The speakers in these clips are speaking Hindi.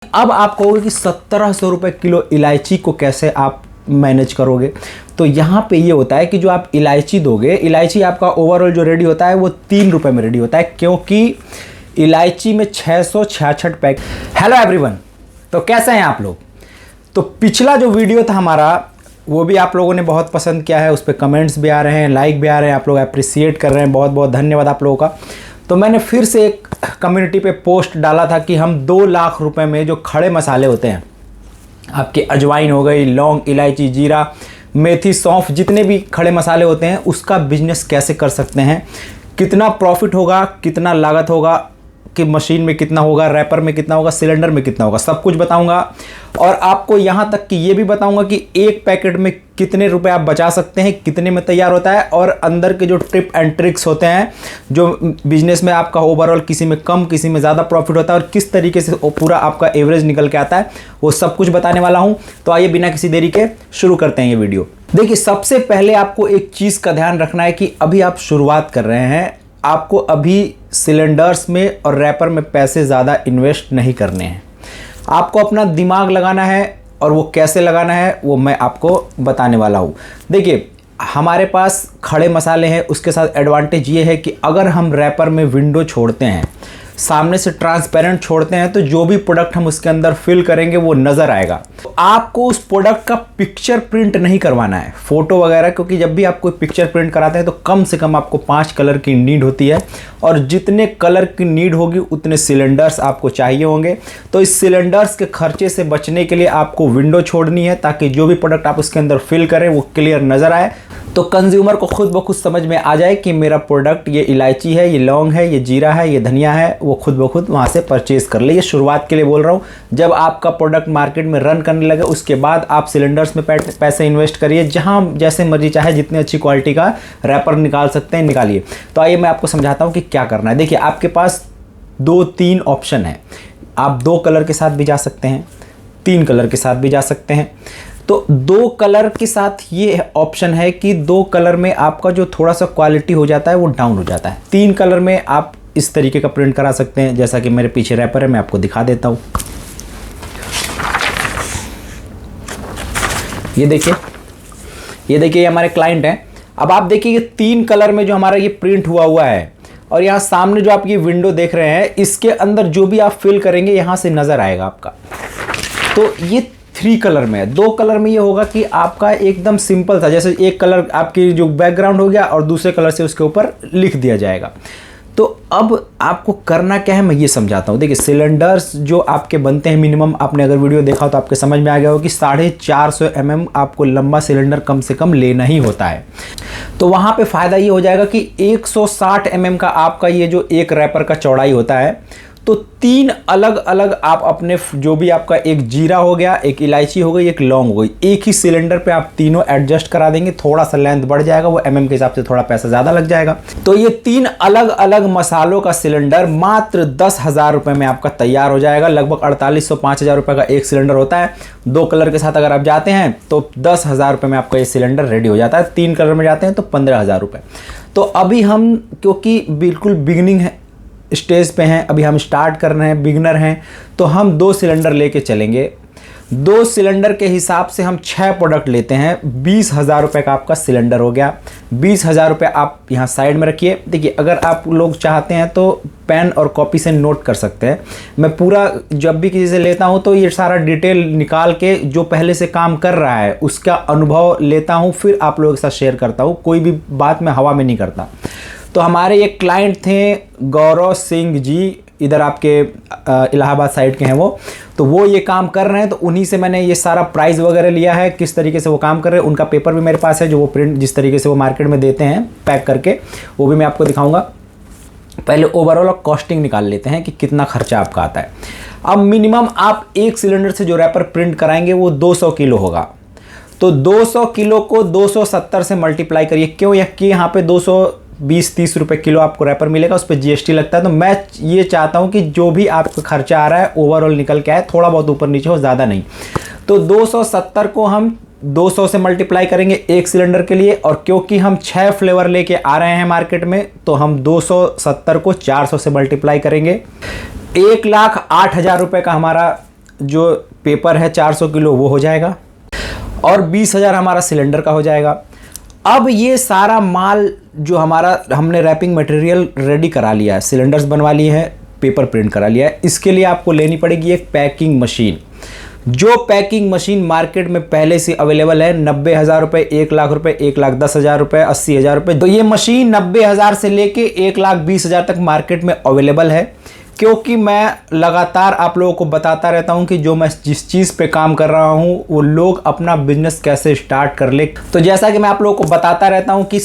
अब आप कहोगे कि 1700 रुपये किलो इलायची को कैसे आप मैनेज करोगे। तो यहाँ पे ये होता है कि जो आप इलायची दोगे, इलायची आपका ओवरऑल जो रेडी होता है वो 3 रुपये में रेडी होता है, क्योंकि इलायची में 666 पैक। हेलो एवरीवन, तो कैसे हैं आप लोग। तो पिछला जो वीडियो था हमारा वो भी आप लोगों ने बहुत पसंद किया है, उस पर कमेंट्स भी आ रहे हैं, लाइक भी आ रहे हैं, आप लोग अप्रिसिएट कर रहे हैं, बहुत बहुत धन्यवाद आप लोगों का। तो मैंने फिर से एक कम्युनिटी पे पोस्ट डाला था कि हम 2 लाख रुपए में जो खड़े मसाले होते हैं, आपके अजवाइन हो गई, लौंग, इलायची, जीरा, मेथी, सौंफ, जितने भी खड़े मसाले होते हैं उसका बिजनेस कैसे कर सकते हैं, कितना प्रॉफिट होगा, कितना लागत होगा, कि मशीन में कितना होगा, रैपर में कितना होगा, सिलेंडर में कितना होगा, सब कुछ बताऊंगा। और आपको यहाँ तक कि ये भी बताऊंगा कि एक पैकेट में कितने रुपए आप बचा सकते हैं, कितने में तैयार होता है, और अंदर के जो टिप एंड ट्रिक्स होते हैं जो बिजनेस में आपका ओवरऑल किसी में कम किसी में ज़्यादा प्रॉफिट होता है और किस तरीके से पूरा आपका एवरेज निकल के आता है, वो सब कुछ बताने वाला हूँ। तो आइए बिना किसी देरी के शुरू करते हैं ये वीडियो। देखिए, सबसे पहले आपको एक चीज़ का ध्यान रखना है कि अभी आप शुरुआत कर रहे हैं, आपको अभी सिलेंडर्स में और रैपर में पैसे ज़्यादा इन्वेस्ट नहीं करने हैं। आपको अपना दिमाग लगाना है, और वो कैसे लगाना है वो मैं आपको बताने वाला हूँ। देखिए, हमारे पास खड़े मसाले हैं, उसके साथ एडवांटेज ये है कि अगर हम रैपर में विंडो छोड़ते हैं, सामने से ट्रांसपेरेंट छोड़ते हैं, तो जो भी प्रोडक्ट हम उसके अंदर फिल करेंगे वो नज़र आएगा। तो आपको उस प्रोडक्ट का पिक्चर प्रिंट नहीं करवाना है, फ़ोटो वगैरह, क्योंकि जब भी आप कोई पिक्चर प्रिंट कराते हैं तो कम से कम आपको 5 कलर की नीड होती है, और जितने कलर की नीड होगी उतने सिलेंडर्स आपको चाहिए होंगे। तो इस सिलेंडर्स के खर्चे से बचने के लिए आपको विंडो छोड़नी है, ताकि जो भी प्रोडक्ट आप उसके अंदर फिल करें वो क्लियर नज़र आए, तो कंज्यूमर को खुद ब खुद समझ में आ जाए कि मेरा प्रोडक्ट ये इलायची है, ये लौंग है, ये जीरा है, ये धनिया है, वो खुद ब खुद वहाँ से परचेज़ कर ले। ये शुरुआत के लिए बोल रहा हूँ। जब आपका प्रोडक्ट मार्केट में रन करने लगे उसके बाद आप सिलेंडर्स में पैसे इन्वेस्ट करिए, जहाँ जैसे मर्जी चाहे जितनी अच्छी क्वालिटी का रैपर निकाल सकते हैं निकालिए। तो आइए मैं आपको समझाता हूँ कि क्या करना है। देखिए, आपके पास 2-3 ऑप्शन है। आप 2 कलर के साथ भी जा सकते हैं, 3 कलर के साथ भी जा सकते हैं। तो 2 कलर के साथ ये ऑप्शन है कि 2 कलर में आपका जो थोड़ा सा क्वालिटी हो जाता है वो डाउन हो जाता है। 3 कलर में आप इस तरीके का प्रिंट करा सकते हैं, जैसा कि मेरे पीछे रैपर है, मैं आपको दिखा देता हूँ। ये देखिए, ये हमारे क्लाइंट हैं। अब आप देखिए, ये 3 कलर में जो हमारा ये प्रिंट हुआ है, और यहाँ सामने जो आप ये विंडो देख रहे हैं, इसके अंदर जो भी आप फिल करेंगे यहाँ से नज़र आएगा आपका। तो ये 3 कलर में है। 2 कलर में ये होगा कि आपका एकदम सिंपल था, जैसे एक कलर आपकी जो बैकग्राउंड हो गया और दूसरे कलर से उसके ऊपर लिख दिया जाएगा। तो अब आपको करना क्या है मैं ये समझाता हूँ। देखिए, सिलेंडर्स जो आपके बनते हैं मिनिमम, आपने अगर वीडियो देखा हो तो आपके समझ में आ गया हो कि 450 mm आपको लंबा सिलेंडर कम से कम लेना ही होता है। तो वहाँ पे फ़ायदा ये हो जाएगा कि 160 mm का आपका ये जो एक रैपर का चौड़ाई होता है, तो 3 अलग अलग आप अपने जो भी आपका एक जीरा हो गया, एक इलायची हो गई, एक लौंग हो गई, एक ही सिलेंडर पे आप तीनों एडजस्ट करा देंगे। थोड़ा सा लेंथ बढ़ जाएगा, वो mm के हिसाब से थोड़ा पैसा ज़्यादा लग जाएगा। तो ये 3 अलग अलग मसालों का सिलेंडर मात्र 10,000 रुपये में आपका तैयार हो जाएगा। लगभग 4800-5000 रुपये का एक सिलेंडर होता है। 2 कलर के साथ अगर आप जाते हैं तो 10,000 रुपये में आपका ये सिलेंडर रेडी हो जाता है। 3 कलर में जाते हैं तो 15,000 रुपये। तो अभी हम, क्योंकि बिल्कुल बिगिनिंग है स्टेज पे हैं, अभी हम स्टार्ट कर रहे हैं, बिगनर हैं, तो हम 2 सिलेंडर लेके चलेंगे। 2 सिलेंडर के हिसाब से हम 6 प्रोडक्ट लेते हैं। 20,000 रुपये का आपका सिलेंडर हो गया। 20,000 रुपये आप यहाँ साइड में रखिए। देखिए, अगर आप लोग चाहते हैं तो पेन और कॉपी से नोट कर सकते हैं। मैं पूरा जब भी किसी से लेता हूँ तो ये सारा डिटेल निकाल के जो पहले से काम कर रहा है उसका अनुभव लेता हूँ, फिर आप लोगों के साथ शेयर करता हूँ। कोई भी बात मैं हवा में नहीं करता। तो हमारे एक क्लाइंट थे गौरव सिंह जी, इधर आपके इलाहाबाद साइड के हैं वो, तो वो ये काम कर रहे हैं। तो उन्हीं से मैंने ये सारा प्राइस वगैरह लिया है, किस तरीके से वो काम कर रहे हैं। उनका पेपर भी मेरे पास है, जो वो प्रिंट जिस तरीके से वो मार्केट में देते हैं पैक करके, वो भी मैं आपको दिखाऊंगा। पहले ओवरऑल कॉस्टिंग निकाल लेते हैं कि कितना खर्चा आपका आता है। अब मिनिमम आप एक सिलेंडर से जो रैपर प्रिंट कराएंगे वो 200 किलो होगा। तो 200 किलो को 270 से मल्टीप्लाई करिए। क्यों? यह कि यहाँ पे 220-30 रुपये किलो आपको रैपर मिलेगा, उस पर जीएसटी लगता है। तो मैं ये चाहता हूँ कि जो भी आपका खर्चा आ रहा है ओवरऑल निकल के आए, थोड़ा बहुत ऊपर नीचे हो, ज़्यादा नहीं। तो 270 को हम 200 से मल्टीप्लाई करेंगे एक सिलेंडर के लिए, और क्योंकि हम 6 फ्लेवर लेके आ रहे हैं मार्केट में, तो हम 270 को 400 से मल्टीप्लाई करेंगे। 1,08,000 रुपये का हमारा जो पेपर है 400 किलो वो हो जाएगा, और 20,000 हमारा सिलेंडर का हो जाएगा। अब ये सारा माल जो हमारा हमने रैपिंग मटेरियल रेडी करा लिया है, सिलेंडर्स बनवा लिए हैं, पेपर प्रिंट करा लिया है, इसके लिए आपको लेनी पड़ेगी एक पैकिंग मशीन। जो पैकिंग मशीन मार्केट में पहले से अवेलेबल है 90,000 रुपये, 1,00,000 रुपये, 1,10,000 रुपये, 80,000 रुपये। तो ये मशीन 90,000 से लेके 1,20,000 तक मार्केट में अवेलेबल है, क्योंकि मैं लगातार आप लोगों को बताता रहता हूं कि जो मैं जिस चीज़ पे काम कर रहा हूं वो लोग अपना बिजनेस कैसे स्टार्ट कर ले। तो जैसा कि मैं आप लोगों को बताता रहता हूं कि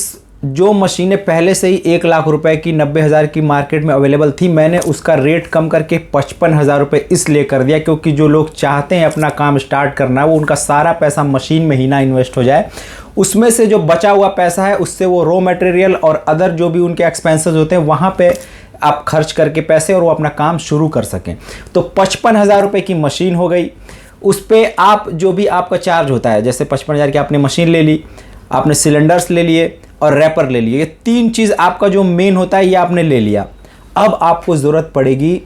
जो मशीनें पहले से ही 1,00,000 रुपए की 90,000 की मार्केट में अवेलेबल थी, मैंने उसका रेट कम करके 55,000 रुपये इसलिए कर दिया क्योंकि जो लोग चाहते हैं अपना काम स्टार्ट करना, वो उनका सारा पैसा मशीन में ही ना इन्वेस्ट हो जाए, उसमें से जो बचा हुआ पैसा है उससे वो रॉ मटेरियल और अदर जो भी उनके एक्सपेंसेस होते हैं वहाँ पे आप खर्च करके पैसे और वो अपना काम शुरू कर सकें। तो 55,000 रुपये की मशीन हो गई। उस पर आप जो भी आपका चार्ज होता है, जैसे 55,000 की आपने मशीन ले ली, आपने सिलेंडर्स ले लिए और रैपर ले लिए, ये 3 चीज़ आपका जो मेन होता है ये आपने ले लिया। अब आपको ज़रूरत पड़ेगी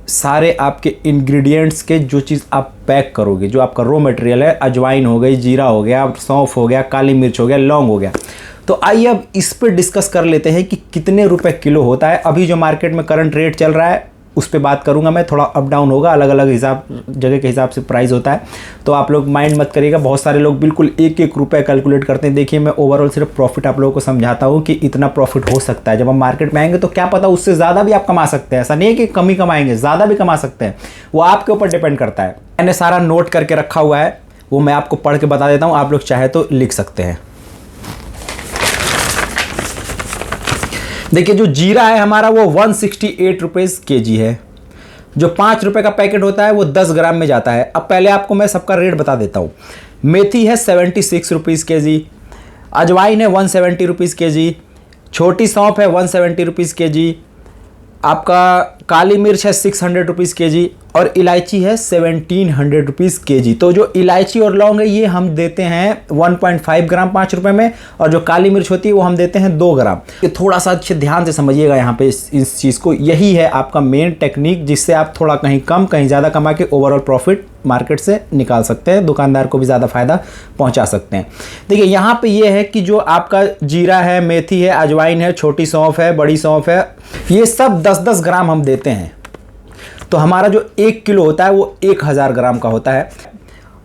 सारे आपके इंग्रेडिएंट्स के, जो चीज़ आप पैक करोगे, जो आपका रॉ मटेरियल है, अजवाइन हो गई, जीरा हो गया, सौंफ हो गया, काली मिर्च हो गया, लौंग हो गया। तो आइए अब इस पर डिस्कस कर लेते हैं कि कितने रुपए किलो होता है। अभी जो मार्केट में करंट रेट चल रहा है उस पर बात करूंगा मैं, थोड़ा अप डाउन होगा, अलग अलग जगह के हिसाब से प्राइस होता है, तो आप लोग माइंड मत करिएगा। बहुत सारे लोग बिल्कुल एक एक रुपये कैलकुलेट करते हैं। देखिए, मैं ओवरऑल सिर्फ प्रॉफिट आप लोगों को समझाता हूँ कि इतना प्रॉफिट हो सकता है। जब हम मार्केट में आएंगे तो क्या पता उससे ज़्यादा भी आप कमा सकते हैं, ऐसा नहीं है कि कम ही कमाएंगे, ज़्यादा भी कमा सकते हैं, वो आपके ऊपर डिपेंड करता है। मैंने सारा नोट करके रखा हुआ है, वो मैं आपको पढ़ के बता देता हूँ, आप लोग चाहे तो लिख सकते हैं। देखिए, जो जीरा है हमारा वो 168 रुपीज़ kg है। जो 5 रुपये का पैकेट होता है वो 10 ग्राम में जाता है। अब पहले आपको मैं सबका रेट बता देता हूँ। मेथी है 76 रुपीज़ kg, अजवाइन है 170 रुपीज़ kg, छोटी सौंफ है 170 रुपीज़ kg, आपका काली मिर्च है 600 रुपीज़ kg और इलायची है 1700 रुपीज़ kg। तो जो इलायची और लौंग है ये हम देते हैं 1.5 ग्राम 5 रुपये में, और जो काली मिर्च होती है वो हम देते हैं 2 ग्राम। ये थोड़ा सा अच्छे ध्यान से समझिएगा यहाँ पे इस चीज़ को। यही है आपका मेन टेक्निक, जिससे आप थोड़ा कहीं कम कहीं ज़्यादा कमा के ओवरऑल प्रॉफिट मार्केट से निकाल सकते हैं, दुकानदार को भी ज़्यादा फायदा पहुंचा सकते हैं। देखिए, यहाँ पे ये है कि जो आपका जीरा है, मेथी है, अजवाइन है, छोटी सौंफ है, बड़ी सौंफ है, ये सब 10-10 ग्राम हम देते हैं। तो हमारा जो 1 किलो होता है वो 1,000 ग्राम का होता है,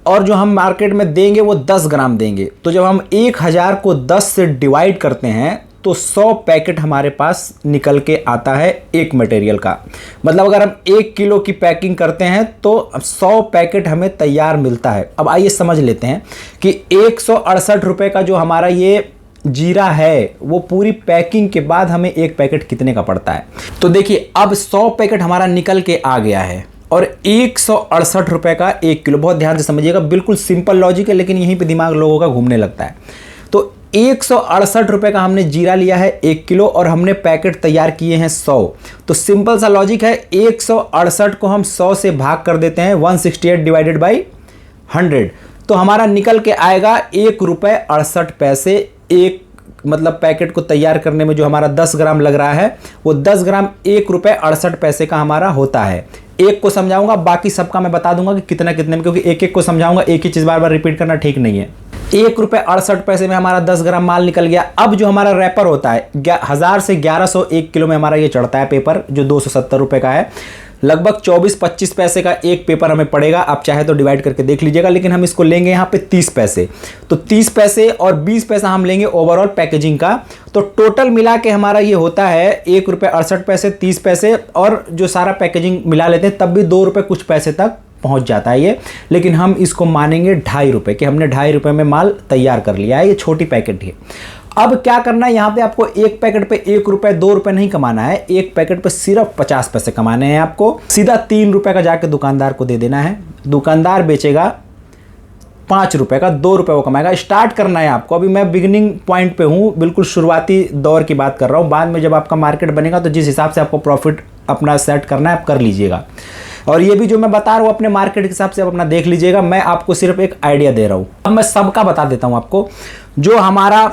और जो हम मार्केट में देंगे वो 10 ग्राम देंगे। तो जब हम 1,000 को 10 से डिवाइड करते हैं तो 100 पैकेट हमारे पास निकल के आता है एक मटेरियल का। मतलब अगर हम 1 किलो की पैकिंग करते हैं तो 100 पैकेट हमें तैयार मिलता है। अब आइए समझ लेते हैं कि 168 रुपये का जो हमारा ये जीरा है वो पूरी पैकिंग के बाद हमें एक पैकेट कितने का पड़ता है। तो देखिए, अब 100 पैकेट हमारा निकल के आ गया है और 168 रुपये का 1 किलो। बहुत ध्यान से समझिएगा, बिल्कुल सिंपल लॉजिक है, लेकिन यहीं पे दिमाग लोगों का घूमने लगता है। तो 168 रुपये का हमने जीरा लिया है 1 किलो और हमने पैकेट तैयार किए हैं 100। तो सिंपल सा लॉजिक है, 168 को हम 100 से भाग कर देते हैं, 168 डिवाइडेड बाई 100, तो हमारा निकल के आएगा 1 रुपये 68 पैसे। एक मतलब पैकेट को तैयार करने में जो हमारा 10 ग्राम लग रहा है वो 10 ग्राम 1 रुपये 68 पैसे का हमारा होता है। एक को समझाऊंगा, बाकी सबका मैं बता दूंगा कि कितना कितने में, क्योंकि एक एक को समझाऊंगा, एक ही चीज़ बार बार रिपीट करना ठीक नहीं है। 1 रुपये 68 पैसे में हमारा 10 ग्राम माल निकल गया। अब जो हमारा रैपर होता है 1000 से 1100 1 किलो में हमारा ये चढ़ता है पेपर, जो 270 रुपये का है। लगभग 24-25 पैसे का एक पेपर हमें पड़ेगा। आप चाहे तो डिवाइड करके देख लीजिएगा, लेकिन हम इसको लेंगे यहाँ पे 30 पैसे। तो 30 पैसे और 20 पैसा हम लेंगे ओवरऑल पैकेजिंग का। तो टोटल मिला के हमारा ये होता है 1 रुपये 68 पैसे, 30 पैसे, और जो सारा पैकेजिंग मिला लेते हैं तब भी 2 रुपये कुछ पैसे तक पहुंच जाता है ये। लेकिन हम इसको मानेंगे 2.5 रुपये कि हमने 2.5 रुपये में माल तैयार कर लिया है। ये छोटी पैकेट है। अब क्या करना है, यहाँ पे आपको एक पैकेट पे 1 रुपये 2 रुपये नहीं कमाना है, एक पैकेट पे सिर्फ 50 पैसे कमाने हैं आपको। सीधा 3 रुपये का जाके दुकानदार को दे देना है। दुकानदार बेचेगा 5 रुपये का, 2 रुपये वो कमाएगा। स्टार्ट करना है आपको। अभी मैं बिगिनिंग पॉइंट पे हूँ, बिल्कुल शुरुआती दौर की बात कर रहा हूँ। बाद में जब आपका मार्केट बनेगा तो जिस हिसाब से आपको प्रॉफिट अपना सेट करना है आप कर लीजिएगा। और ये भी जो मैं बता रहा हूँ अपने मार्केट के हिसाब से आप अपना देख लीजिएगा। मैं आपको सिर्फ एक आइडिया दे रहा हूँ। अब मैं सबका बता देता हूँ आपको। जो हमारा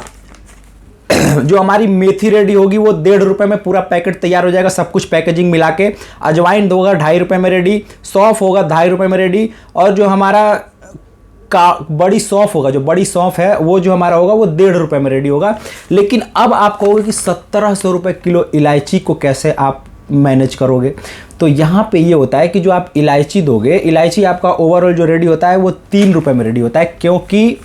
जो हमारी मेथी रेडी होगी वो 1.5 रुपये में पूरा पैकेट तैयार हो जाएगा, सब कुछ पैकेजिंग मिला के। अजवाइन होगा 2.5 रुपये में रेडी, सौंफ होगा 2.5 रुपये में रेडी, और जो हमारा बड़ी सौंफ होगा, जो बड़ी सौंफ है वो जो हमारा होगा वो 1.5 रुपये में रेडी होगा। लेकिन अब आप कहोगे कि 1700 रुपये किलो इलायची को कैसे आप मैनेज करोगे। तो यहाँ पे ये होता है कि जो आप इलायची दोगे, इलायची आपका ओवरऑल जो रेडी होता है वो 3 रुपये में रेडी होता है, क्योंकि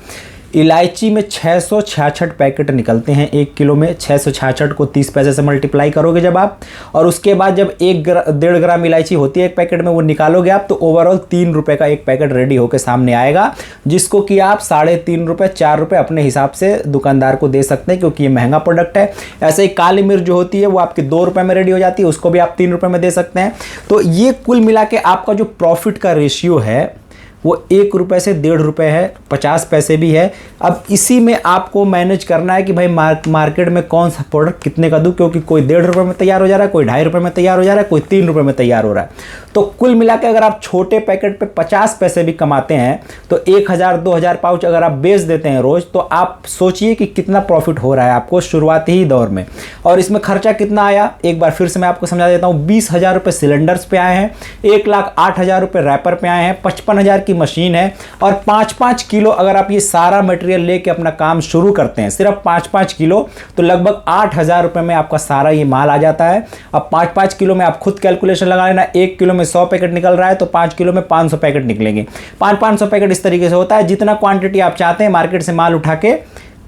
इलायची में 666 पैकेट निकलते हैं 1 किलो में। 666 को 30 पैसे से मल्टीप्लाई करोगे जब आप, और उसके बाद जब 1.5 ग्राम इलायची होती है एक पैकेट में, वो निकालोगे आप, तो ओवरऑल 3 रुपये का एक पैकेट रेडी होकर सामने आएगा, जिसको कि आप 3.5 रुपये 4 रुपये अपने हिसाब से दुकानदार को दे सकते हैं, क्योंकि ये महंगा प्रोडक्ट है। ऐसे ही काली मिर्च जो होती है वो आपकी 2 रुपये में रेडी हो जाती है, उसको भी आप 3 रुपये में दे सकते हैं। तो ये कुल मिला के आपका जो प्रॉफिट का रेशियो है वो 1 रुपये से 1.5 रुपये है, 50 पैसे भी है। अब इसी में आपको मैनेज करना है कि भाई मार्केट में कौन सा प्रोडक्ट कितने का दूँ, क्योंकि कोई 1.5 रुपये में तैयार हो जा रहा है, कोई 2.5 रुपये में तैयार हो जा रहा है, कोई 3 रुपये में तैयार हो रहा है। तो कुल मिला के अगर आप छोटे पैकेट पे 50 पैसे भी कमाते हैं, तो 1000-2000 पाउच अगर आप बेच देते हैं रोज़, तो आप सोचिए कि कितना प्रॉफिट हो रहा है आपको शुरुआती ही दौर में। और इसमें खर्चा कितना आया, एक बार फिर से मैं आपको समझा देता हूँ। 20,000 रुपये सिलेंडर्स पे आए हैं, 1,08,000 रुपये रैपर पे आए हैं, 55,000 की मशीन है, और 5-5 किलो अगर आप ये सारा मटेरियल लेके अपना काम शुरू करते हैं, सिर्फ 5-5 किलो, तो लगभग 8,000 रुपये में आपका सारा ये माल आ जाता है। अब 5-5 किलो में आप खुद कैलकुलेशन लगा लेना, 1 किलो में 100 पैकेट निकल रहा है, तो 5 किलो में 500 पैकेट निकलेंगे। 500 पैकेट इस तरीके से होता है। जितना क्वांटिटी आप चाहते हैं मार्केट से माल उठा के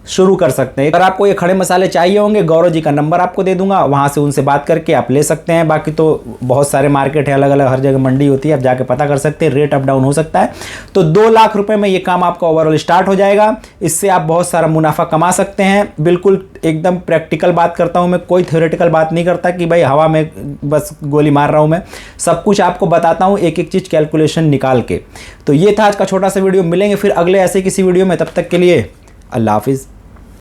शुरू कर सकते हैं। अगर आपको ये खड़े मसाले चाहिए होंगे, गौरव जी का नंबर आपको दे दूंगा, वहाँ से उनसे बात करके आप ले सकते हैं। बाकी तो बहुत सारे मार्केट है, अलग अलग हर जगह मंडी होती है, आप जाके पता कर सकते हैं, रेट अप डाउन हो सकता है। तो 2 लाख रुपए में ये काम आपका ओवरऑल स्टार्ट हो जाएगा। इससे आप बहुत सारा मुनाफा कमा सकते हैं। बिल्कुल एकदम प्रैक्टिकल बात करता हूँ मैं, कोई थ्योरेटिकल बात नहीं करता कि भाई हवा में बस गोली मार रहा हूँ मैं, सब कुछ आपको बताता हूँ एक एक चीज़ कैलकुलेशन निकाल के। तो ये था आज का छोटा सा वीडियो। मिलेंगे फिर अगले ऐसे किसी वीडियो में, तब तक के लिए अल्लाह हाफिज़।